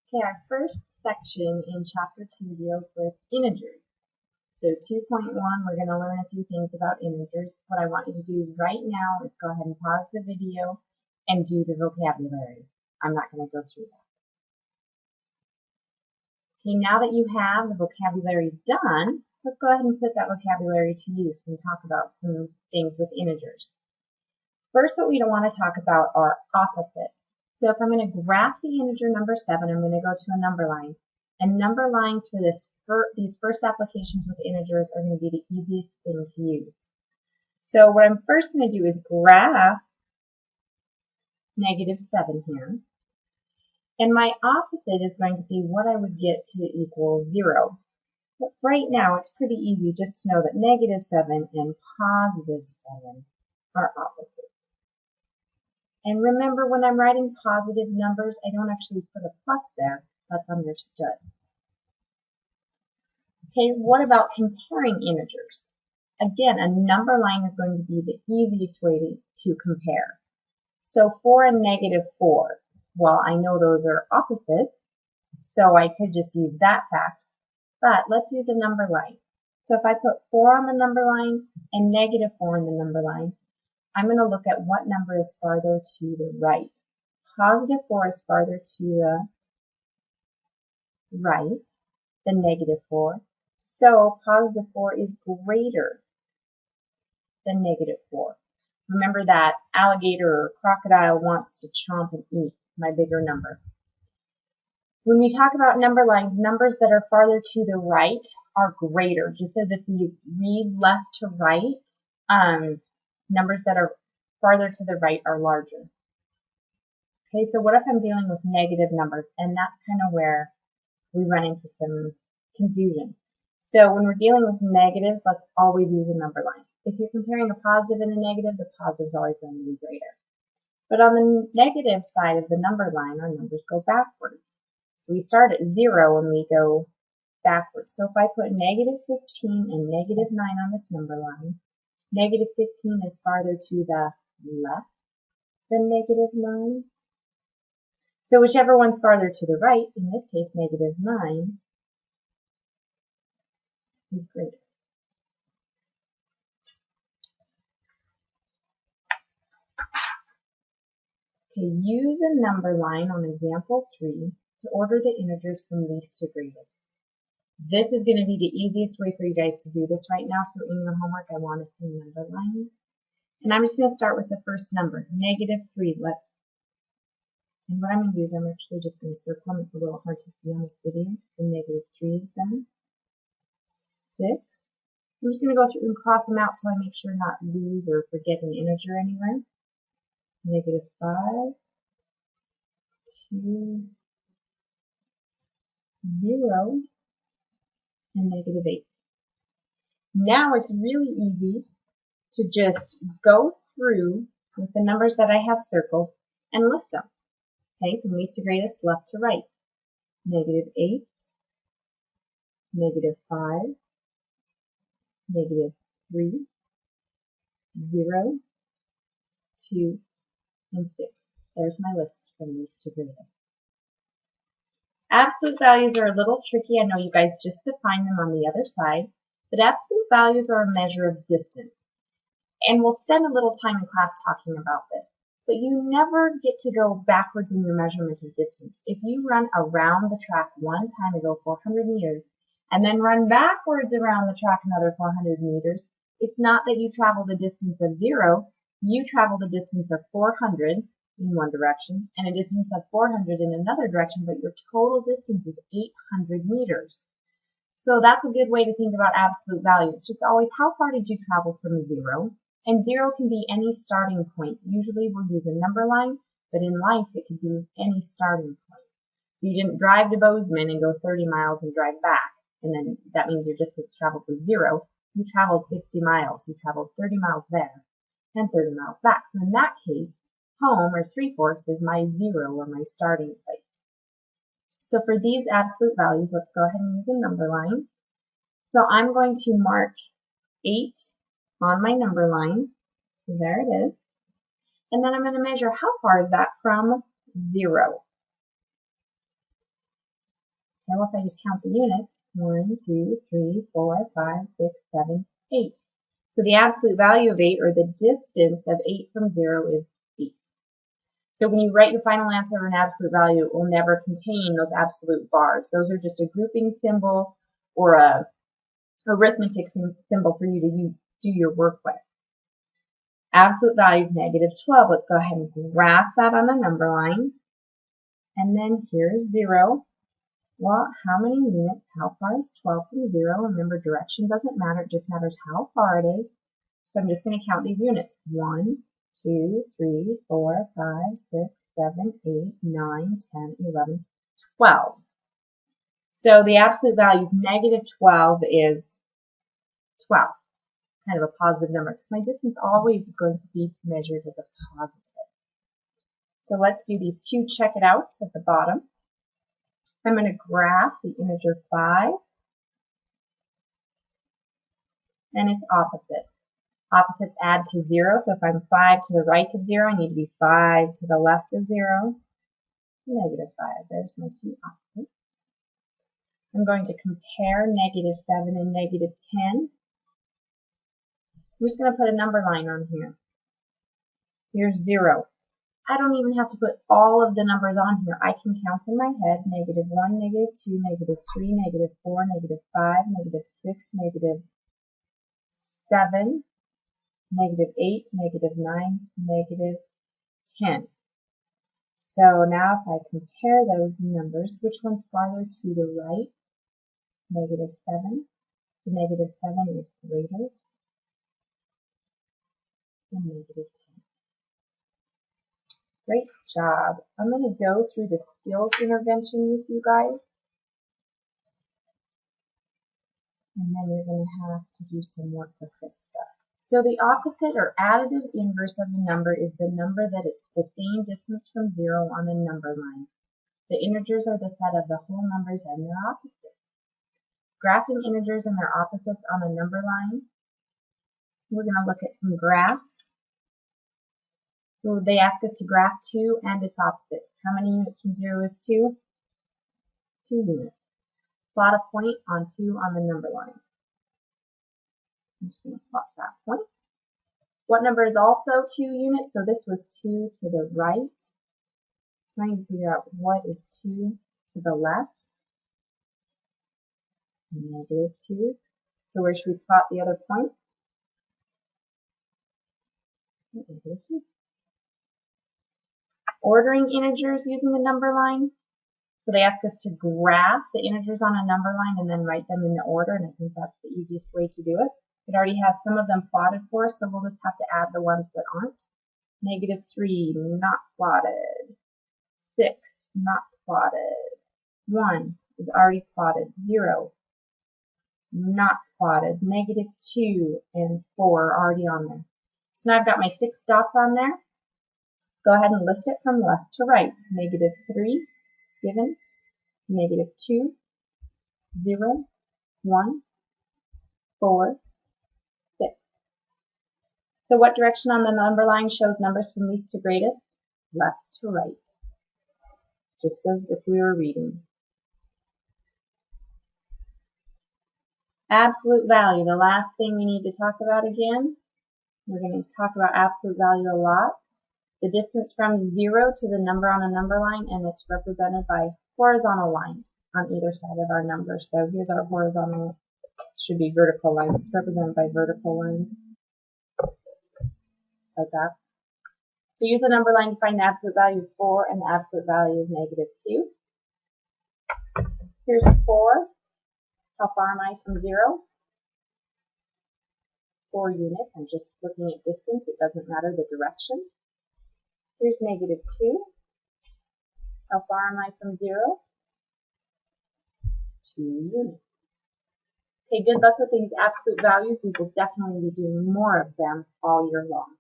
Okay, our first section in Chapter 2 deals with integers. So 2.1, we're going to learn a few things about integers. What I want you to do right now is go ahead and pause the video and do the vocabulary. I'm not going to go through that. Okay, now that you have the vocabulary done, let's go ahead and put that vocabulary to use and talk about some things with integers. First, what we don't want to talk about are opposites. So if I'm going to graph the integer number 7, I'm going to go to a number line. And number lines for these first applications with integers are going to be the easiest thing to use. So what I'm first going to do is graph -7 here. And my opposite is going to be what I would get to equal 0. But right now it's pretty easy just to know that -7 and +7 are opposites. And remember, when I'm writing positive numbers, I don't actually put a plus there. That's understood. Okay, what about comparing integers? Again, a number line is going to be the easiest way to compare. So 4 and -4, well, I know those are opposite, so I could just use that fact. But let's use a number line. So if I put 4 on the number line and -4 on the number line, I'm going to look at what number is farther to the right. +4 is farther to the right than -4. So +4 is greater than -4. Remember that alligator or crocodile wants to chomp and eat my bigger number. When we talk about number lines, numbers that are farther to the right are greater. Just as if we read left to right, numbers that are farther to the right are larger. Okay, so what if I'm dealing with negative numbers? And that's kind of where we run into some confusion. So when we're dealing with negatives, let's always use a number line. If you're comparing a positive and a negative, the positive is always going to be greater. But on the negative side of the number line, our numbers go backwards. So we start at 0 and we go backwards. So if I put -15 and -9 on this number line, -15 is farther to the left than -9. So whichever one's farther to the right, in this case -9, is greater. Okay, use a number line on example 3 to order the integers from least to greatest. This is going to be the easiest way for you guys to do this right now, so in your homework I want to see number lines. And I'm just going to start with the first number, -3. And what I'm going to do is I'm actually just going to circle them. It's a little hard to see on this video. So -3 is done. 6. I'm just going to go through and cross them out so I make sure not lose or forget an integer anywhere. -5, 2, 0, and -8. Now it's really easy to just go through with the numbers that I have circled and list them. Okay, from least to greatest, left to right. -8, -5, -3, 0, 2, and 6. There's my list from least to greatest. Absolute values are a little tricky. I know you guys just defined them on the other side, but absolute values are a measure of distance. And we'll spend a little time in class talking about this. But you never get to go backwards in your measurement of distance. If you run around the track one time and go 400 meters, and then run backwards around the track another 400 meters, it's not that you travel the distance of 0, you travel the distance of 400 in one direction, and a distance of 400 in another direction, but your total distance is 800 meters. So that's a good way to think about absolute values. Just always, how far did you travel from 0? And 0 can be any starting point. Usually we'll use a number line, but in life it can be any starting point. So you didn't drive to Bozeman and go 30 miles and drive back, and then that means your distance traveled was 0. You traveled 60 miles. You traveled 30 miles there and 30 miles back. So in that case, home, or 3/4, is my 0, or my starting place. So for these absolute values, let's go ahead and use a number line. So I'm going to mark 8 on my number line. So there it is. And then I'm going to measure how far is that from 0. Now if I just count the units, 1, 2, 3, 4, 5, 6, 7, 8. So the absolute value of 8, or the distance of 8 from 0, is feet. So when you write your final answer in absolute value, it will never contain those absolute bars. Those are just a grouping symbol or a arithmetic symbol for you to do your work with. Absolute value of negative 12. Let's go ahead and graph that on the number line. And then here's 0. Well, how many units? How far is 12 from 0? Remember, direction doesn't matter. It just matters how far it is. So I'm just going to count these units. 1, 2, 3, 4, 5, 6, 7, 8, 9, 10, 11, 12. So the absolute value of negative 12 is 12. Kind of a positive number, because my distance always is going to be measured as a positive. So let's do these two check it outs at the bottom. I'm going to graph the integer 5 and its opposite. Opposites add to 0, so if I'm 5 to the right of 0, I need to be 5 to the left of 0. Negative 5, there's my two opposites. I'm going to compare negative 7 and negative 10. I'm just going to put a number line on here. Here's 0. I don't even have to put all of the numbers on here. I can count in my head negative 1, negative 2, negative 3, negative 4, negative 5, negative 6, negative 7, negative 8, negative 9, negative 10. So now if I compare those numbers, which one's farther to the right? Negative 7. The negative 7 is greater than negative 10. Great job. I'm going to go through the skills intervention with you guys. And then you're going to have to do some work with this stuff. So the opposite or additive inverse of a number is the number that it's the same distance from 0 on a number line. The integers are the set of the whole numbers and their opposites. Graphing integers and their opposites on a number line. We're going to look at some graphs. So they ask us to graph 2 and its opposite. How many units from 0 is 2? 2 units. Plot a point on 2 on the number line. I'm just going to plot that point. What number is also 2 units? So this was 2 to the right. So I need to figure out what is 2 to the left. Negative 2. So where should we plot the other point? Negative 2. Ordering integers using the number line. So they ask us to graph the integers on a number line and then write them in the order, and I think that's the easiest way to do it. It already has some of them plotted for us, so we'll just have to add the ones that aren't. Negative 3, not plotted. 6, not plotted. 1 is already plotted. 0, not plotted. Negative 2 and 4 are already on there. So now I've got my 6 dots on there. Go ahead and list it from left to right. Negative 3, given. Negative 2, 0, 1, 4, 6. So what direction on the number line shows numbers from least to greatest? Left to right. Just as if we were reading. Absolute value, the last thing we need to talk about again. We're going to talk about absolute value a lot. The distance from 0 to the number on a number line, and it's represented by horizontal lines on either side of our number. So here's our horizontal, should be vertical lines. It's represented by vertical lines, like that. So use the number line to find the absolute value of 4 and the absolute value of negative 2. Here's 4. How far am I from 0? 4 units. I'm just looking at distance. It doesn't matter the direction. Here's negative 2. How far am I from 0? 2 units. Okay, good luck with these absolute values. We will definitely be doing more of them all year long.